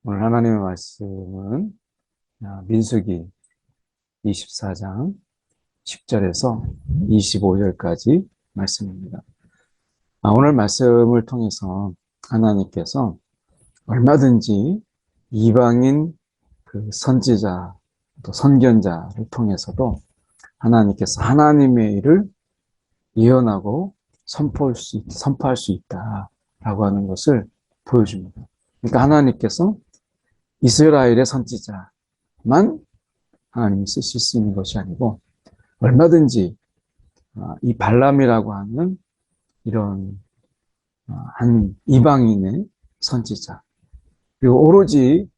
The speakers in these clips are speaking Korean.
오늘 하나님의 말씀은 민수기 24장 10절에서 25절까지 말씀입니다. 오늘 말씀을 통해서 하나님께서 얼마든지 이방인 그 선지자 또 선견자를 통해서도 하나님께서 하나님의 일을 예언하고 선포할 수 있다라고 하는 것을 보여줍니다. 그러니까 하나님께서 이스라엘의 선지자만 하나님이 쓰실 수 있는 것이 아니고 얼마든지 이 발람이라고 하는 이런 한 이방인의 선지자, 그리고 오로지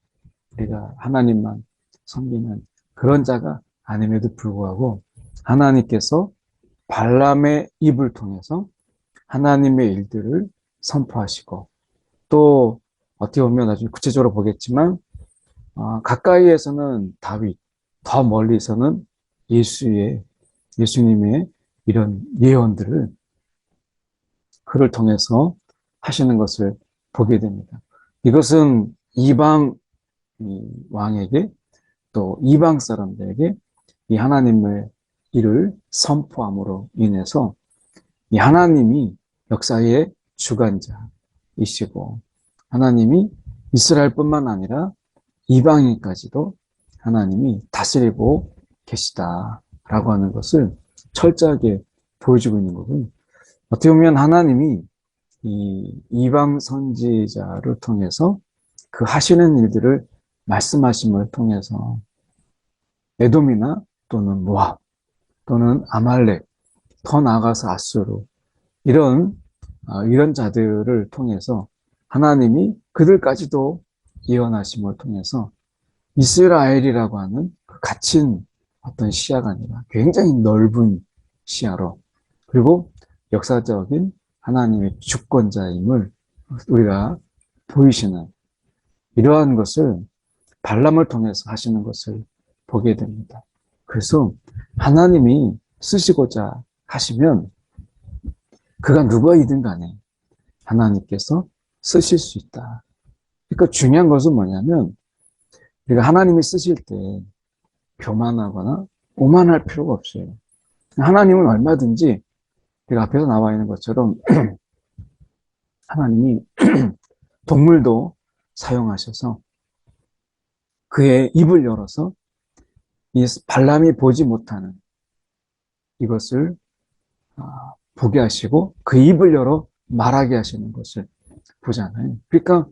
우리가 하나님만 섬기는 그런 자가 아님에도 불구하고 하나님께서 발람의 입을 통해서 하나님의 일들을 선포하시고, 또 어떻게 보면 나중에 구체적으로 보겠지만 가까이에서는 다윗, 더 멀리서는 예수님의 이런 예언들을 그를 통해서 하시는 것을 보게 됩니다. 이것은 이방 왕에게 또 이방 사람들에게 이 하나님의 일을 선포함으로 인해서 이 하나님이 역사의 주관자이시고, 하나님이 이스라엘뿐만 아니라 이방인까지도 하나님이 다스리고 계시다라고 하는 것을 철저하게 보여주고 있는 거고요. 어떻게 보면 하나님이 이 이방 선지자를 통해서 그 하시는 일들을 말씀하심을 통해서 에돔이나 또는 모압 또는 아말렉, 더 나아가서 아수르, 이런 이런 자들을 통해서 하나님이 그들까지도 예언하심을 통해서 이스라엘이라고 하는 그 갇힌 어떤 시야가 아니라 굉장히 넓은 시야로, 그리고 역사적인 하나님의 주권자임을 우리가 보이시는 이러한 것을 발람을 통해서 하시는 것을 보게 됩니다. 그래서 하나님이 쓰시고자 하시면 그가 누구이든 간에 하나님께서 쓰실 수 있다. 그러니까 중요한 것은 뭐냐면 우리가 하나님이 쓰실 때 교만하거나 오만할 필요가 없어요. 하나님은 얼마든지 우리가 앞에서 나와 있는 것처럼 하나님이 동물도 사용하셔서 그의 입을 열어서 이 발람이 보지 못하는 이것을 보게 하시고 그 입을 열어 말하게 하시는 것을 보잖아요. 그러니까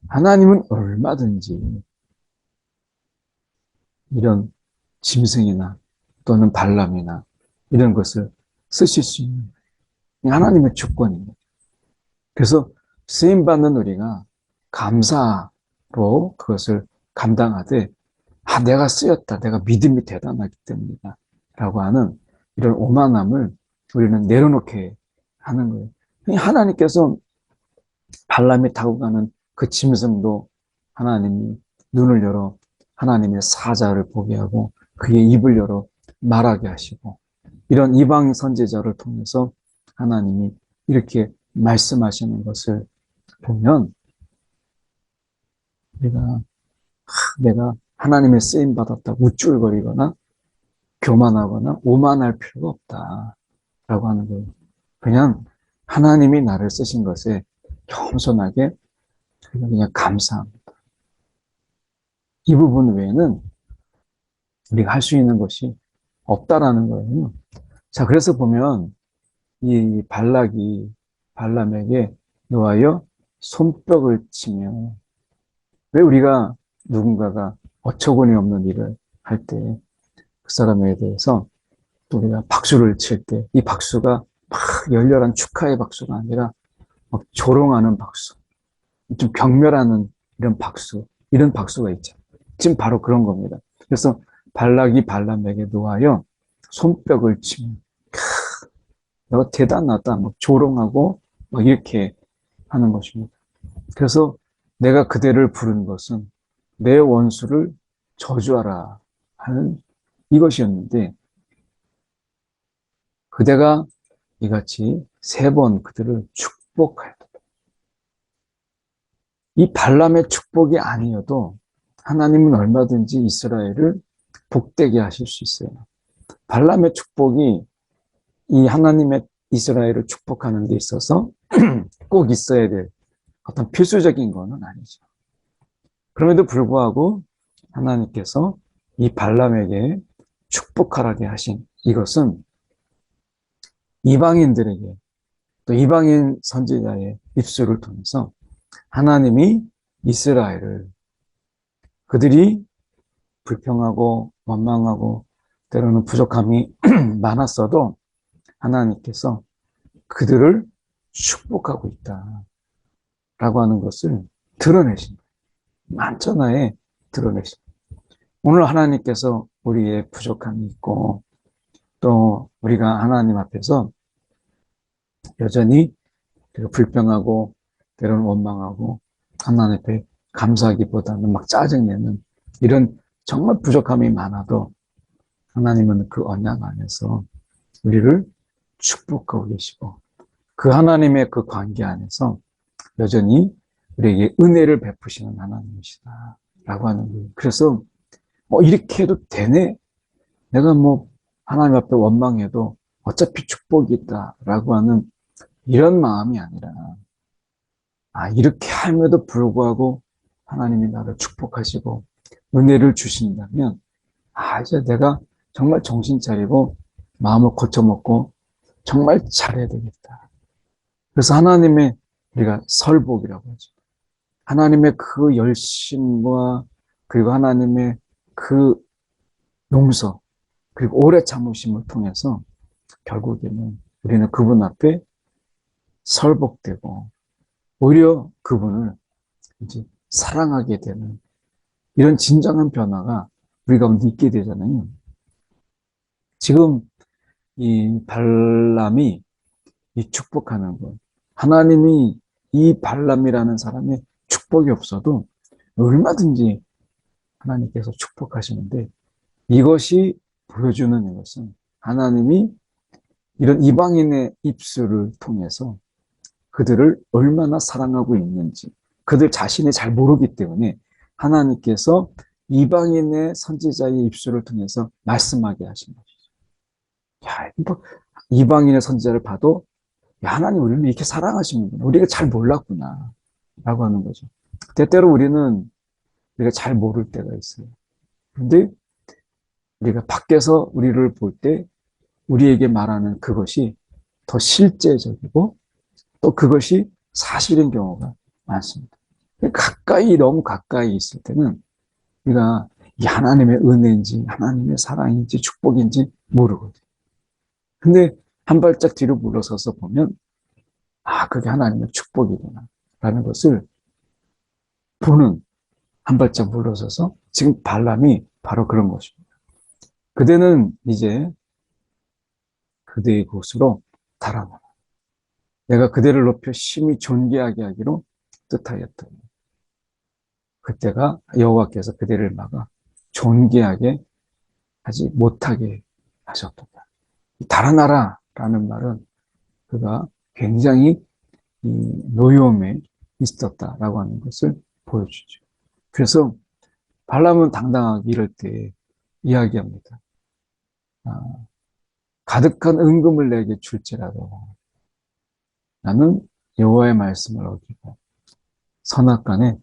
하나님은 얼마든지 이런 짐승이나 또는 발람이나 이런 것을 쓰실 수 있는 하나님의 주권입니다. 그래서 쓰임받는 우리가 감사로 그것을 감당하되 내가 쓰였다, 내가 믿음이 대단하기 때문이다 라고 하는 이런 오만함을 우리는 내려놓게 하는 거예요. 하나님께서 발람이 타고 가는 그 짐승도 하나님이 눈을 열어 하나님의 사자를 보게 하고 그의 입을 열어 말하게 하시고, 이런 이방 선지자를 통해서 하나님이 이렇게 말씀하시는 것을 보면 내가 하나님의 쓰임 받았다 우쭐거리거나 교만하거나 오만할 필요가 없다라고 하는 거예요. 그냥 하나님이 나를 쓰신 것에 겸손하게 그냥 감사합니다. 이 부분 외에는 우리가 할 수 있는 것이 없다라는 거예요. 자, 그래서 보면 이 발람에게 노하여 손뼉을 치며, 왜 우리가 누군가가 어처구니 없는 일을 할 때 그 사람에 대해서 또 우리가 박수를 칠 때 이 박수가 막 열렬한 축하의 박수가 아니라 막 조롱하는 박수, 좀 경멸하는 이런 박수가 있죠. 지금 바로 그런 겁니다. 그래서 발락이 발람에게 노하여 손뼉을 치며 너가 대단하다 막 조롱하고 막 이렇게 하는 것입니다. 그래서 내가 그대를 부른 것은 내 원수를 저주하라 하는 이것이었는데, 그대가 이같이 3번 그들을 축복하였다. 이 발람의 축복이 아니어도 하나님은 얼마든지 이스라엘을 복되게 하실 수 있어요. 발람의 축복이 이 하나님의 이스라엘을 축복하는 데 있어서 꼭 있어야 될 어떤 필수적인 거는 아니죠. 그럼에도 불구하고 하나님께서 이 발람에게 축복하라게 하신 이것은 이방인들에게 또 이방인 선지자의 입술을 통해서 하나님이 이스라엘을 그들이 불평하고 원망하고 때로는 부족함이 많았어도 하나님께서 그들을 축복하고 있다라고 하는 것을 드러내신 거예요. 만천하에 드러내신 거예요. 오늘 하나님께서 우리의 부족함이 있고 또 우리가 하나님 앞에서 여전히 불평하고 때로는 원망하고 하나님 앞에 감사하기보다는 막 짜증내는 이런 정말 부족함이 많아도 하나님은 그 언약 안에서 우리를 축복하고 계시고 그 하나님의 그 관계 안에서 여전히 우리에게 은혜를 베푸시는 하나님이시다 라고 하는 거예요. 그래서 이렇게 해도 되네? 내가 하나님 앞에 원망해도 어차피 축복이 있다라고 하는 이런 마음이 아니라 이렇게 함에도 불구하고 하나님이 나를 축복하시고 은혜를 주신다면 이제 내가 정말 정신 차리고 마음을 고쳐먹고 정말 잘해야 되겠다. 그래서 하나님의 우리가 설복이라고 하죠. 하나님의 그 열심과 그리고 하나님의 그 용서 그리고 오래 참으심을 통해서 결국에는 우리는 그분 앞에 설복되고 오히려 그분을 이제 사랑하게 되는 이런 진정한 변화가 우리 가운데 있게 되잖아요. 지금 이 발람이 이 축복하는 것, 하나님이 이 발람이라는 사람의 축복이 없어도 얼마든지 하나님께서 축복하시는데 이것이 보여주는 이것은 하나님이 이런 이방인의 입술을 통해서 그들을 얼마나 사랑하고 있는지 그들 자신이 잘 모르기 때문에 하나님께서 이방인의 선지자의 입술을 통해서 말씀하게 하신 것이죠. 이방인의 선지자를 봐도 하나님 우리는 이렇게 사랑하시는구나. 우리가 잘 몰랐구나. 라고 하는 거죠. 때때로 우리가 잘 모를 때가 있어요. 그런데 우리가 밖에서 우리를 볼 때 우리에게 말하는 그것이 더 실제적이고 또 그것이 사실인 경우가 많습니다. 너무 가까이 있을 때는 우리가 이 하나님의 은혜인지 하나님의 사랑인지 축복인지 모르거든요. 근데 한 발짝 뒤로 물러서서 보면 그게 하나님의 축복이구나 라는 것을 보는 한 발짝 물러서서 지금 발람이 바로 그런 것입니다. 그대는 이제 그대의 곳으로 달아나라. 내가 그대를 높여 심히 존귀하게 하기로 뜻하였더니 그때가 여호와께서 그대를 막아 존귀하게 하지 못하게 하셨도다. 달아나라라는 말은 그가 굉장히 노여움에 있었다라고 하는 것을 보여주죠. 그래서 발람은 당당하게 이럴 때 이야기합니다. 가득한 은금을 내게 줄지라도 나는 여호와의 말씀을 어기고 선악간에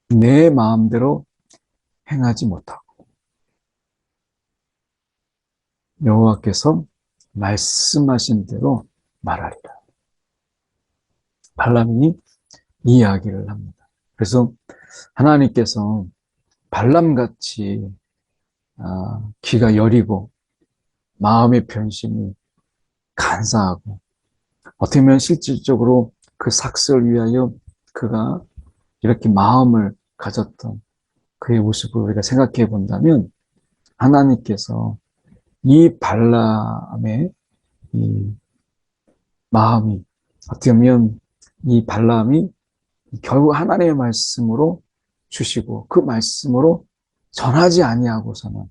내 마음대로 행하지 못하고 여호와께서 말씀하신 대로 말하리라. 발람이 이 이야기를 합니다. 그래서 하나님께서 발람같이 귀가 여리고 마음의 변심이 간사하고 어떻게 보면 실질적으로 그 삭스를 위하여 그가 이렇게 마음을 가졌던 그의 모습을 우리가 생각해 본다면 하나님께서 이 발람의 이 마음이 어떻게 보면 이 발람이 결국 하나님의 말씀으로 주시고 그 말씀으로 전하지 아니하고서는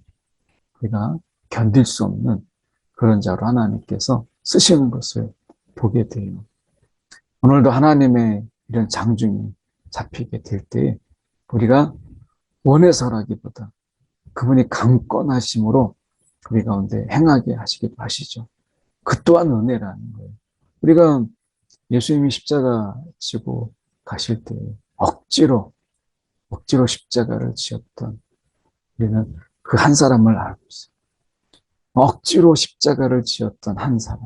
우리가 견딜 수 없는 그런 자로 하나님께서 쓰시는 것을 보게 돼요. 오늘도 하나님의 이런 장중에 잡히게 될 때 우리가 원해서라기보다 그분이 강권하심으로 우리 가운데 행하게 하시기도 하시죠. 그 또한 은혜라는 거예요. 우리가 예수님이 십자가 지고 가실 때 억지로 십자가를 지었던 우리는 그 한 사람을 알고 있어요. 억지로 십자가를 지었던 한 사람.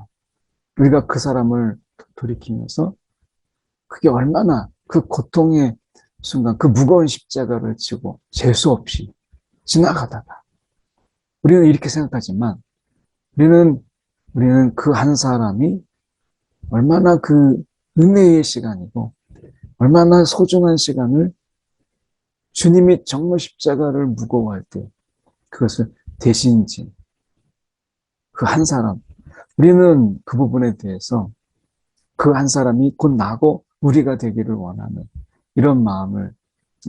우리가 그 사람을 돌이키면서 그게 얼마나 그 고통의 순간, 그 무거운 십자가를 지고 재수 없이 지나가다가 우리는 이렇게 생각하지만 우리는 그 한 사람이 얼마나 그 은혜의 시간이고 얼마나 소중한 시간을 주님이 정말 십자가를 무거워할 때 그것을 대신 진 그 한 사람. 우리는 그 부분에 대해서 그 한 사람이 곧 나고 우리가 되기를 원하는 이런 마음을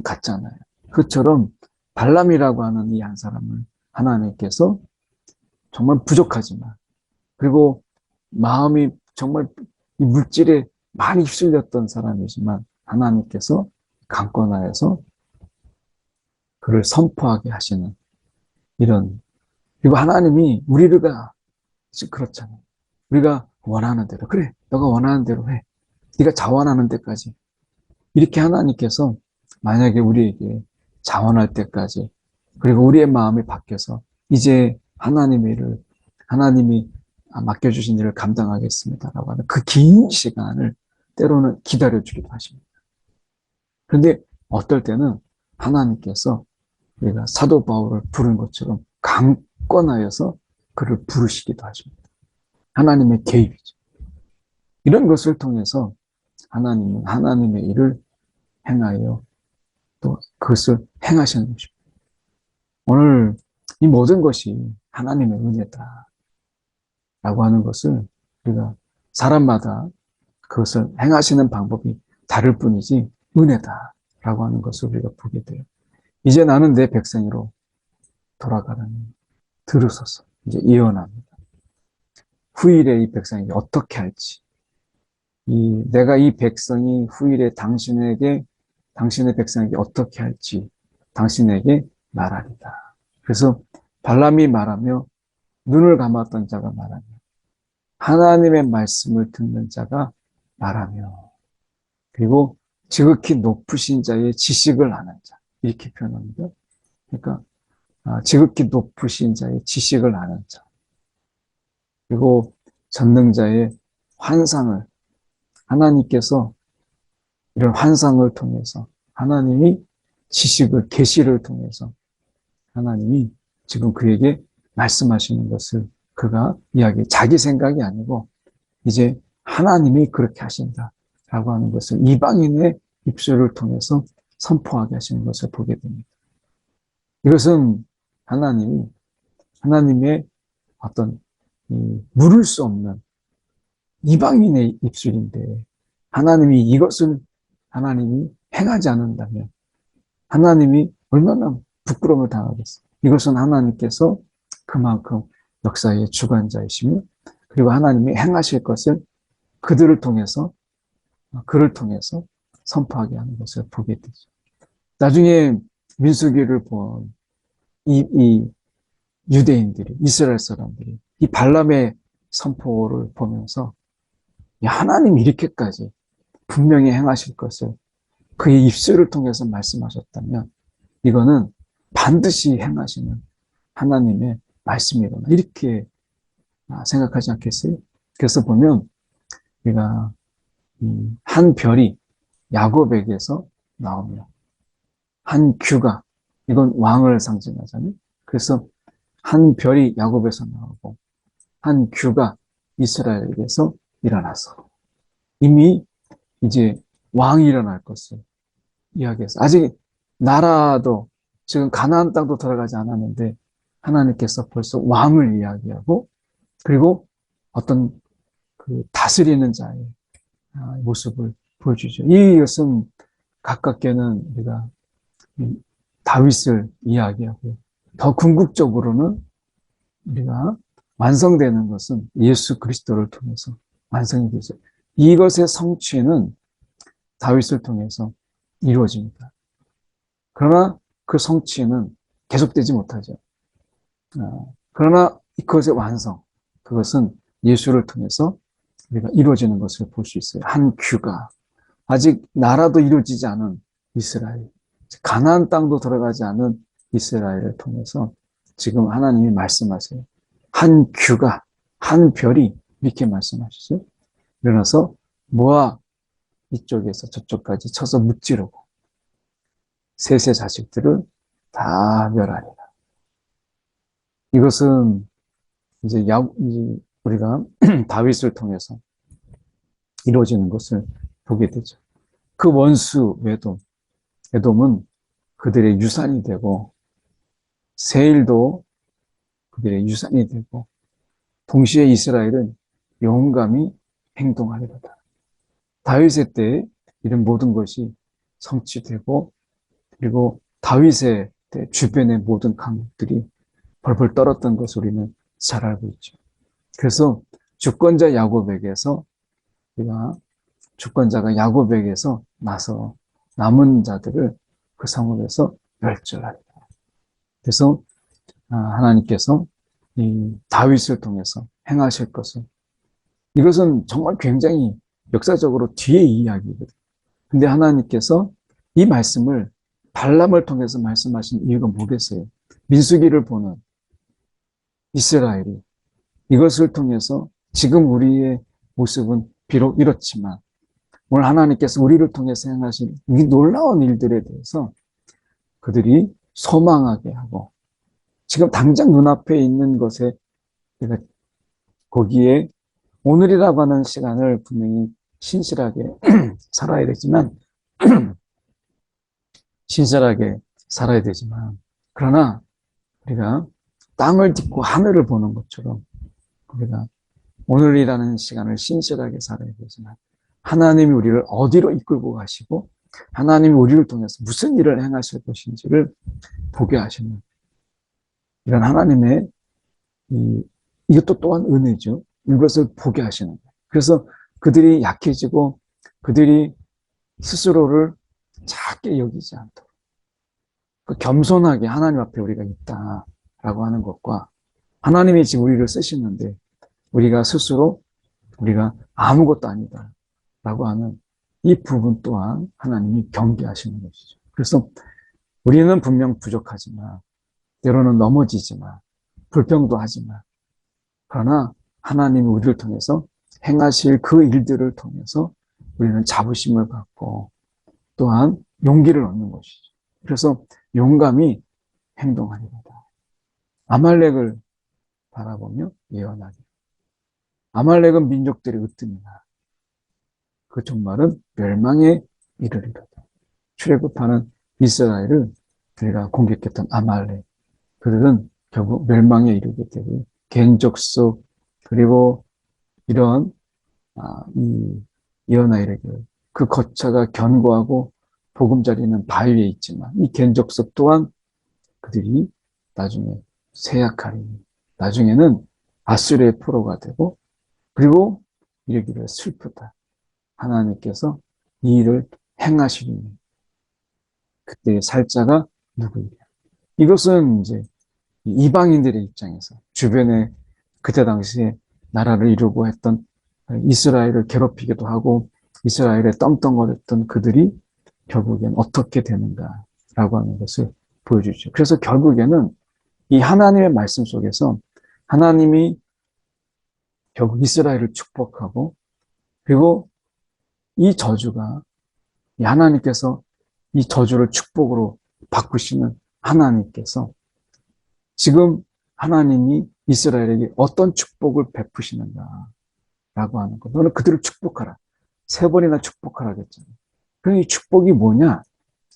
갖잖아요. 그처럼 발람이라고 하는 이 한 사람을 하나님께서 정말 부족하지만 그리고 마음이 정말 이 물질에 많이 휩쓸렸던 사람이지만 하나님께서 강권하여서 그를 선포하게 하시는 이런 그리고 하나님이 우리가 그렇잖아요. 우리가 원하는 대로 그래 너가 원하는 대로 해. 네가 자원하는 데까지 이렇게 하나님께서 만약에 우리에게 자원할 때까지 그리고 우리의 마음이 바뀌어서 이제 하나님이 맡겨주신 일을 감당하겠습니다라고 하는 그 긴 시간을 때로는 기다려주기도 하십니다. 그런데 어떨 때는 하나님께서 우리가 사도 바울을 부른 것처럼 강권하여서 그를 부르시기도 하십니다. 하나님의 개입이죠. 이런 것을 통해서 하나님은 하나님의 일을 행하여 또 그것을 행하시는 것입니다. 오늘 이 모든 것이 하나님의 은혜다 라고 하는 것을 우리가 사람마다 그것을 행하시는 방법이 다를 뿐이지 은혜다 라고 하는 것을 우리가 보게 돼요. 이제 나는 내 백성으로 돌아가라니 들으소서. 이제 예언합니다. 후일에 이 백성에게 어떻게 할지 내가 이 백성이 후일에 당신의 백성에게 어떻게 할지 당신에게 말하리다. 그래서 발람이 말하며 눈을 감았던 자가 말하며 하나님의 말씀을 듣는 자가 말하며 그리고 지극히 높으신 자의 지식을 아는 자 이렇게 표현합니다. 그러니까 지극히 높으신 자의 지식을 아는 자 그리고 전능자의 환상을 하나님께서 이런 환상을 통해서 하나님이 지식을 계시를 통해서 하나님이 지금 그에게 말씀하시는 것을 그가 자기 생각이 아니고 이제 하나님이 그렇게 하신다라고 하는 것을 이방인의 입술을 통해서 선포하게 하시는 것을 보게 됩니다. 이것은 하나님의 어떤 물을 수 없는 이방인의 입술인데 하나님이 행하지 않는다면 하나님이 얼마나 부끄러움을 당하겠어요. 이것은 하나님께서 그만큼 역사의 주관자이시며 그리고 하나님이 행하실 것을 그를 통해서 선포하게 하는 것을 보게 되죠. 나중에 민수기를 본 이 유대인들이 이스라엘 사람들이 이 발람의 선포를 보면서 하나님이 이렇게까지 분명히 행하실 것을 그의 입술을 통해서 말씀하셨다면 이거는 반드시 행하시는 하나님의 말씀이구나 이렇게 생각하지 않겠어요? 그래서 보면 우리가 한 별이 야곱에게서 나오며 한 규가 이건 왕을 상징하잖아요. 그래서 한 별이 야곱에서 나오고 한 규가 이스라엘에게서 일어나서 이미 이제 왕이 일어날 것을 이야기해서 아직 나라도 지금 가나안 땅도 들어가지 않았는데 하나님께서 벌써 왕을 이야기하고 그리고 어떤 그 다스리는 자의 모습을 보여주죠. 이것은 가깝게는 우리가 다윗을 이야기하고 더 궁극적으로는 우리가 완성되는 것은 예수 그리스도를 통해서 완성이 되죠. 이것의 성취는 다윗을 통해서 이루어집니다. 그러나 그 성취는 계속되지 못하죠. 그러나 그것의 완성, 그것은 예수를 통해서 우리가 이루어지는 것을 볼 수 있어요. 한 규가 아직 나라도 이루어지지 않은 이스라엘, 가나안 땅도 들어가지 않은 이스라엘을 통해서 지금 하나님이 말씀하세요. 한 규가, 한 별이 이렇게 말씀하시죠. 일어나서 모아 이쪽에서 저쪽까지 쳐서 무찌르고 셋의 자식들을 다 멸하리라. 이것은 이제 우리가 다윗을 통해서 이루어지는 것을 보게 되죠. 그 원수 에돔은 그들의 유산이 되고 세일도 그들의 유산이 되고 동시에 이스라엘은 용감히 행동하리로다. 다윗의 때에 이런 모든 것이 성취되고 그리고 다윗의 때 주변의 모든 강국들이 벌벌 떨었던 것을 우리는 잘 알고 있죠. 그래서 주권자 야곱에게서 우리가 주권자가 야곱에게서 나서 남은 자들을 그 성읍에서 멸절하리라. 그래서 하나님께서 이 다윗을 통해서 행하실 것은 이것은 정말 굉장히 역사적으로 뒤의 이야기거든요. 근데 하나님께서 이 말씀을 발람을 통해서 말씀하신 이유가 뭐겠어요? 민수기를 보는 이스라엘이 이것을 통해서 지금 우리의 모습은 비록 이렇지만 오늘 하나님께서 우리를 통해서 행하신 이 놀라운 일들에 대해서 그들이 소망하게 하고 지금 당장 눈앞에 있는 것에 거기에 오늘이라고 하는 시간을 분명히 신실하게 살아야 되지만 신실하게 살아야 되지만 그러나 우리가 땅을 딛고 하늘을 보는 것처럼 우리가 오늘이라는 시간을 신실하게 살아야 되지만 하나님이 우리를 어디로 이끌고 가시고 하나님이 우리를 통해서 무슨 일을 행하실 것인지를 보게 하시는 이런 하나님의 이것도 또한 은혜죠. 이것을 보게 하시는 거예요. 그래서 그들이 약해지고 그들이 스스로를 작게 여기지 않도록 겸손하게 하나님 앞에 우리가 있다라고 하는 것과 하나님이 지금 우리를 쓰시는데 우리가 스스로 우리가 아무것도 아니다라고 하는 이 부분 또한 하나님이 경계하시는 것이죠. 그래서 우리는 분명 부족하지만 때로는 넘어지지만 불평도 하지만 그러나 하나님이 우리를 통해서 행하실 그 일들을 통해서 우리는 자부심을 갖고 또한 용기를 얻는 것이죠. 그래서 용감히 행동하리로다. 아말렉을 바라보며 예언하리. 아말렉은 민족들의 으뜸이나 그 종말은 멸망에 이르리로다. 출애굽하는 이스라엘을 그가 공격했던 아말렉 그들은 결국 멸망에 이르게 되고 개인적속 그리고 이런 이 예언하이에게 그 거처가 견고하고 보금자리는 바위에 있지만 이 개인적속 또한 그들이 나중에 쇠약하리니 나중에는 아수르의 포로가 되고 그리고 이르기를 슬프다. 하나님께서 이 일을 행하시리니 그때의 살자가 누구이랴. 이것은 이제 이방인들의 입장에서 주변에 그때 당시에 나라를 이루고 했던 이스라엘을 괴롭히기도 하고 이스라엘에 떵떵거렸던 그들이 결국엔 어떻게 되는가라고 하는 것을 보여주죠. 그래서 결국에는 이 하나님의 말씀 속에서 하나님이 결국 이스라엘을 축복하고 그리고 이 저주가 하나님께서 이 저주를 축복으로 바꾸시는 하나님께서 지금 하나님이 이스라엘에게 어떤 축복을 베푸시는가라고 하는 것. 너는 그들을 축복하라. 3번이나 축복하라 했잖아요. 그럼 이 축복이 뭐냐?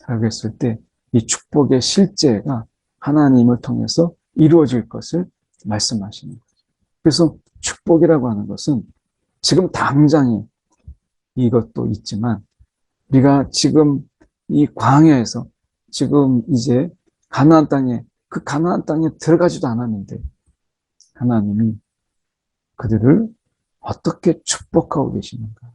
라고 했을 때 이 축복의 실제가 하나님을 통해서 이루어질 것을 말씀하시는 거죠. 그래서 축복이라고 하는 것은 지금 당장에 이것도 있지만 우리가 지금 이 광야에서 지금 이제 가나안 땅에 그 가나안 땅에 들어가지도 않았는데 하나님이 그들을 어떻게 축복하고 계시는가?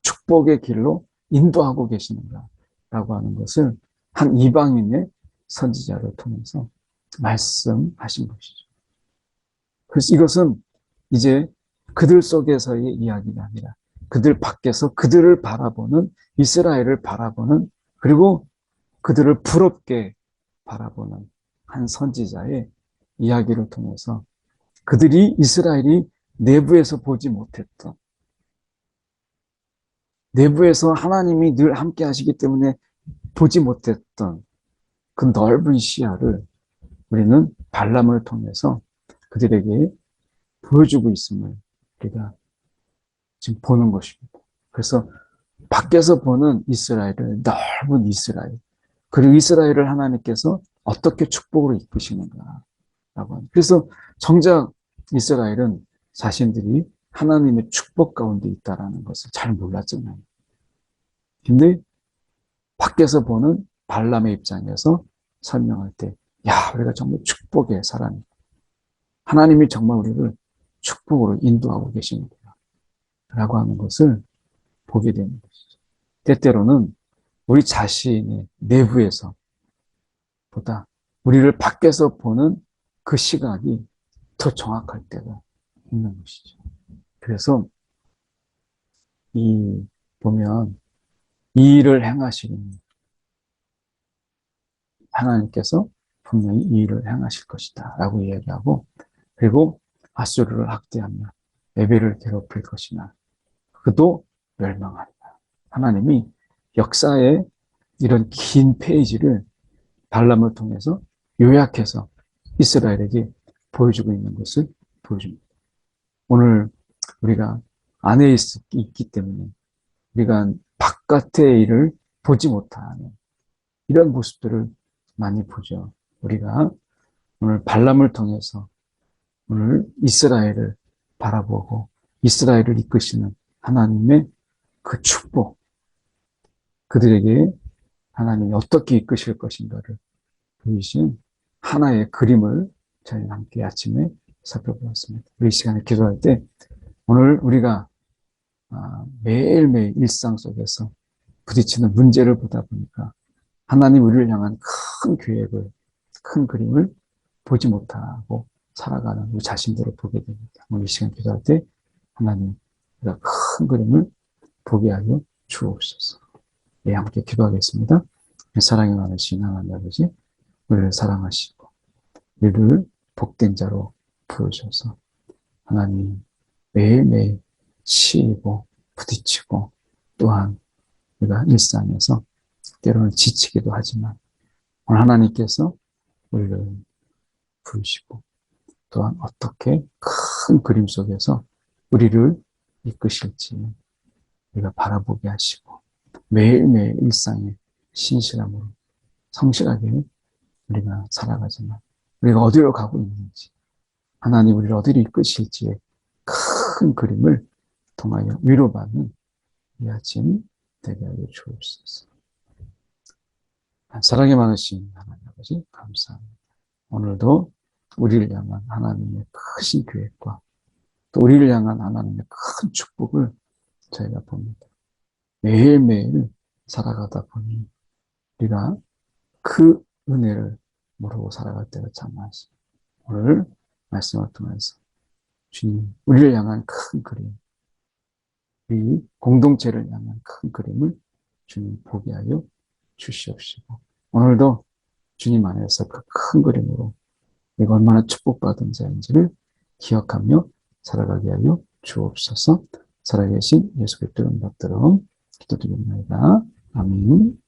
축복의 길로 인도하고 계시는가? 라고 하는 것을 한 이방인의 선지자를 통해서 말씀하신 것이죠. 그래서 이것은 이제 그들 속에서의 이야기가 아니라 그들 밖에서 그들을 바라보는, 이스라엘을 바라보는, 그리고 그들을 부럽게 바라보는 한 선지자의 이야기를 통해서 그들이, 이스라엘이 내부에서 보지 못했던, 내부에서 하나님이 늘 함께 하시기 때문에 보지 못했던 그 넓은 시야를 우리는 발람을 통해서 그들에게 보여주고 있음을 우리가 지금 보는 것입니다. 그래서 밖에서 보는 이스라엘을, 넓은 이스라엘, 그리고 이스라엘을 하나님께서 어떻게 축복으로 이끄시는가 라고 합니다. 그래서 정작 이스라엘은 자신들이 하나님의 축복 가운데 있다는 것을 잘 몰랐잖아요. 근데 밖에서 보는 발람의 입장에서 설명할 때, 야, 우리가 정말 축복의 사람이다. 하나님이 정말 우리를 축복으로 인도하고 계시는구나 라고 하는 것을 보게 되는 것이죠. 때때로는 우리 자신의 내부에서 보다 우리를 밖에서 보는 그 시각이 더 정확할 때가 있는 것이죠. 그래서 보면 이 일을 행하시는 하나님께서 분명히 이 일을 행하실 것이다 라고 이야기하고, 그리고 아수르를 학대하며 에벨을 괴롭힐 것이나 그도 멸망하리라. 하나님이 역사의 이런 긴 페이지를 발람을 통해서 요약해서 이스라엘에게 보여주고 있는 것을 보여줍니다. 오늘 우리가 안에 있기 때문에 우리가 바깥의 일을 보지 못하는 이런 모습들을 많이 보죠. 우리가 오늘 발람을 통해서 오늘 이스라엘을 바라보고 이스라엘을 이끄시는 하나님의 그 축복, 그들에게 하나님이 어떻게 이끄실 것인가를 보이신 하나의 그림을 저희는 함께 아침에 살펴보았습니다. 우리 이 시간에 기도할 때 오늘 우리가 매일매일 일상 속에서 부딪히는 문제를 보다 보니까 하나님 우리를 향한 큰 계획을, 큰 그림을 보지 못하고 살아가는 우리 자신들을 보게 됩니다. 오늘 이 시간 기도할 때 하나님 우리가 큰 그림을 보게 하여 주옵소서. 네, 함께 기도하겠습니다. 사랑이 많으신 하나님 아버지, 우리를 사랑하시고 우리를 복된 자로 부르셔서 하나님 매일매일 치이고 부딪히고 또한 우리가 일상에서 때로는 지치기도 하지만 오늘 하나님께서 우리를 부르시고 또한 어떻게 큰 그림 속에서 우리를 이끄실지 우리가 바라보게 하시고 매일매일 일상에 신실함으로 성실하게 우리가 살아가지만 우리가 어디로 가고 있는지, 하나님 우리를 어디로 이끄실지의 큰 그림을 통하여 위로받는 이 아침 되게 하여 주옵소서. 사랑이 많으신 하나님 아버지 감사합니다. 오늘도 우리를 향한 하나님의 크신 계획과 또 우리를 향한 하나님의 큰 축복을 저희가 봅니다. 매일매일 살아가다 보니 우리가 그 은혜를 모르고 살아갈 때가 참 많습니다. 오늘 말씀을 통해서 주님, 우리를 향한 큰 그림, 우리 공동체를 향한 큰 그림을 주님 보게 하여 주시옵시고 오늘도 주님 안에서 그 큰 그림으로 내가 얼마나 축복받은 자인지를 기억하며 살아가게 하여 주옵소서. 살아계신 예수 그리스도의 이름으로 기도드립니다. 아멘.